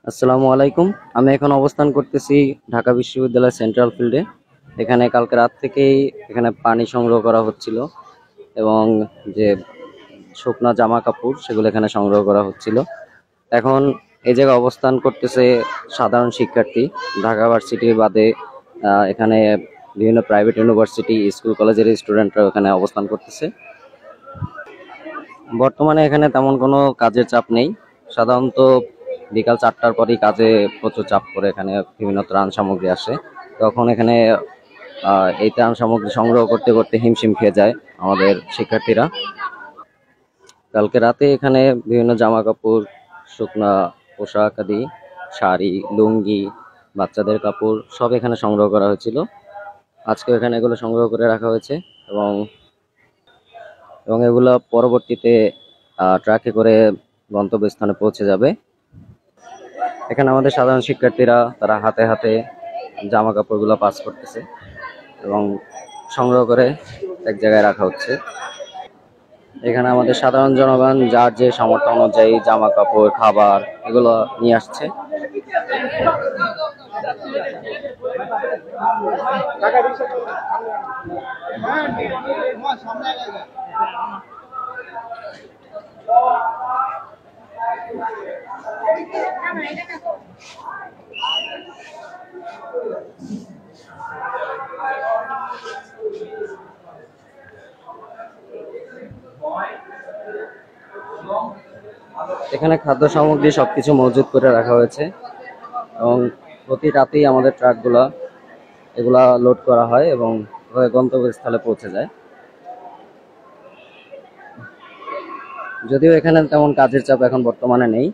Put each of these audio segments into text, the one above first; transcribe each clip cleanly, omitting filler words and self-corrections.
আসসালামু আলাইকুম। আমি এখন অবস্থান করতেছি ঢাকা বিশ্ববিদ্যালয় সেন্ট্রাল ফিল্ডে। এখানে কালকে রাত থেকেই এখানে পানি সংগ্রহ করা হচ্ছিল এবং যে শুকনা জামা কাপড় সেগুলো এখানে সংগ্রহ করা হচ্ছিল। এখন এই জায়গায় অবস্থান করতেছে সাধারণ শিক্ষার্থী, ঢাকা ভার্সিটি বাদে এখানে বিভিন্ন প্রাইভেট ইউনিভার্সিটি, স্কুল, কলেজের স্টুডেন্টরা এখানে অবস্থান করতেছে। বর্তমানে এখানে তেমন কোনো কাজের চাপ নেই। সাধারণত বিকাল 4টার পরই কাজে প্রচুর চাপ পড়ে, এখানে বিভিন্ন ত্রাণ সামগ্রী আসে। তখন এখানে এই ত্রাণ সামগ্রী সংগ্রহ করতে করতে হিমশিম খেয়ে যায় আমাদের শিক্ষার্থীরা। কালকে রাতে এখানে বিভিন্ন জামা কাপড়, শুকনা পোশাক আদি, শাড়ি, লুঙ্গি, বাচ্চাদের কাপড় সব এখানে সংগ্রহ করা হয়েছিল। আজকে এখানে এগুলো সংগ্রহ করে রাখা হয়েছে এবং এবং এগুলো পরবর্তীতে ট্রাকে করে গন্তব্যস্থানে পৌঁছে যাবে। এখানে আমাদের সাধারণ শিক্ষার্থীরা তারা হাতে হাতে জামা কাপড়গুলো পাস করতেছে এবং সংগ্রহ করে এক জায়গায় রাখা হচ্ছে। এখানে আমাদের সাধারণ জনগণ যার যে সামর্থ্য অনুযায়ী জামা কাপড়, খাবার এগুলো নিয়ে আসছে। এখানে খাদ্য সামগ্রী সবকিছু মজুত করে রাখা হয়েছে এবং প্রতি রাতেই আমাদের ট্রাকগুলা এগুলা লোড করা হয় এবং গন্তব্যস্থলে পৌঁছে যায়। যদিও এখানে তেমন কাজের চাপ এখন বর্তমানে নেই।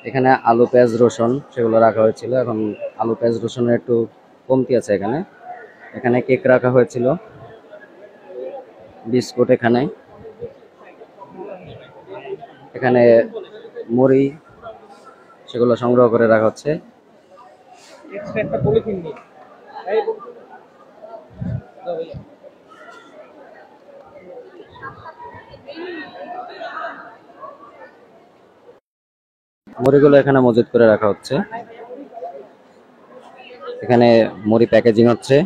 এখানে আলু, পেঁয়াজ, রসুন সেগুলো রাখা হয়েছিল। এখন আলু, পেঁয়াজ, রসুনের একটু কমতি আছে। এখানে এখানে কেক রাখা হয়েছিল, বিস্কুট, এখানে এখানে মুড়ি সেগুলো সংগ্রহ করে রাখা হচ্ছে। মুড়িগুলো এখানে মজুত করে রাখা হচ্ছে। এখানে মুড়ি প্যাকেজিং হচ্ছে।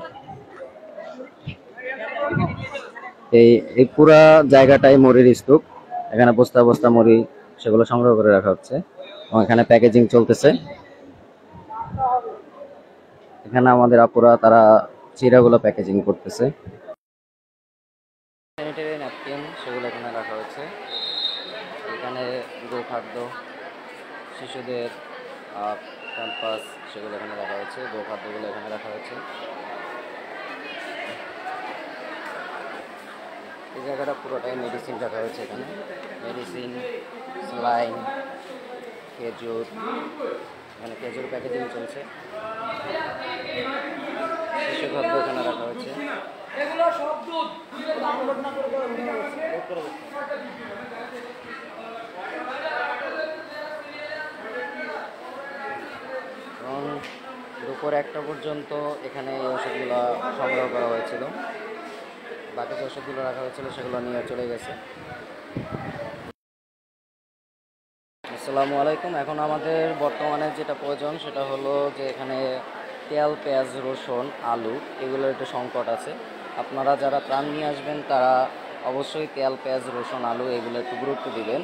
এই এই পুরা জায়গাটাই মুড়ির স্তূপ। এখানে বস্তা বস্তা মুড়ি সেগুলো সংগ্রহ করে রাখা হচ্ছে এবং এখানে প্যাকেজিং চলতেছে। এখানে আমাদের আপুরা তারা চিড়াগুলো প্যাকেজিং করতেছে। স্যানিটারি ন্যাপকিন সেগুলো এখানে রাখা হয়েছে। এখানে গোখাদ্য, শিশুদের ক্যাম্পাস সেগুলো এখানে রাখা হয়েছে। গোখাদ্যগুলো এখানে রাখা হয়েছে। এই জায়গাটা পুরোটাই মেডিসিন রাখা হয়েছে। এখানে মেডিসিন, স্যালাইন, খেজুর, এখানে খেজুর প্যাকেজিং চলছে। শিশু খাদ্য এখানে রাখা হয়েছে। এবং দুপুর 1টা পর্যন্ত এখানে এই ওষুধগুলো সংগ্রহ করা হয়েছিল। বাকি যে ওষুধগুলো রাখা হয়েছিল সেগুলো নিয়ে চলে গেছে। আসসালামু আলাইকুম। এখন আমাদের বর্তমানে যেটা প্রয়োজন সেটা হলো যে এখানে তেল, পেঁয়াজ, রসুন, আলু এগুলোর একটু সংকট আছে। আপনারা যারা ত্রাণ নিয়ে আসবেন তারা অবশ্যই তেল, পেঁয়াজ, রসুন, আলু এগুলো একটু গুরুত্ব দিবেন।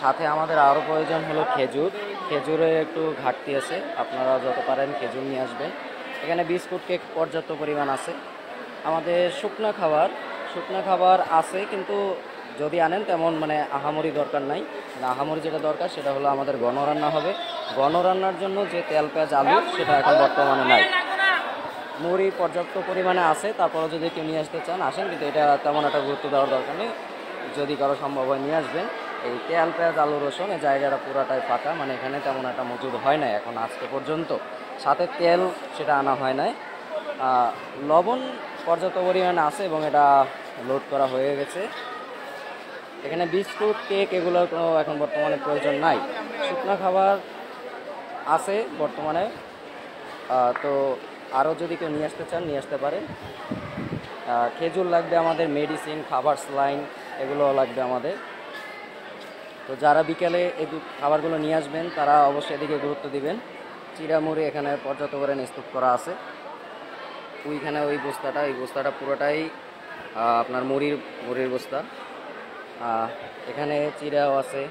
সাথে আমাদের আরও প্রয়োজন হলো খেজুর। খেজুরের একটু ঘাটতি আছে, আপনারা যত পারেন খেজুর নিয়ে আসবেন। এখানে বিস্কুট, কেক পর্যাপ্ত পরিমাণ আছে। আমাদের শুকনা খাবার আছে, কিন্তু যদি আনেন তেমন আহামরি দরকার নাই। আহামরি যেটা দরকার সেটা হলো আমাদের গণরান্না হবে। গণরান্নার জন্য যে তেল, পেঁয়াজ, আলু সেটা এখন বর্তমানে নাই। মুড়ি পর্যাপ্ত পরিমাণে আছে, তারপরে যদি কেউ নিয়ে আসতে চান আসেন, কিন্তু এটা তেমন একটা গুরুত্ব দেওয়ার দরকার নেই। যদি কারো সম্ভব হয় নিয়ে আসবেন। এই তেল, পেঁয়াজ, আলু, রসুন এই জায়গাটা পুরাটাই ফাঁকা, এখানে তেমন একটা মজুদ হয় নাই এখন আজকে পর্যন্ত। সাথে তেল সেটা আনা হয় নাই। লবণ পর্যাপ্ত পরিমাণে আছে এবং এটা লোড করা হয়ে গেছে। এখানে বিস্কুট, কেক এগুলোর কোনো এখন বর্তমানে প্রয়োজন নাই। শুকনো খাবার আছে বর্তমানে। তো আরও যদি কেউ নিয়ে আসতে চান নিয়ে আসতে পারেন। খেজুর লাগবে আমাদের, মেডিসিন, খাবার, স্লাইন এগুলো লাগবে আমাদের। তো যারা বিকেলে এই খাবারগুলো নিয়ে আসবেন তারা অবশ্যই এদিকে গুরুত্ব দিবেন। চিড়ামুড়ি এখানে পর্যাপ্ত করে স্তূপ করা আছে। ওইখানে ওই বস্তাটা পুরোটাই আপনার মুড়ির বস্তা। এখানে চিড়াও আছে।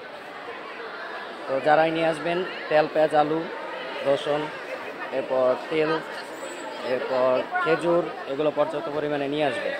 তো যারাই নিয়ে আসবেন তেল, পেঁয়াজ, আলু, রসুন, এরপর তেল, এরপর খেজুর এগুলো পর্যাপ্ত পরিমাণে নিয়ে আসবেন।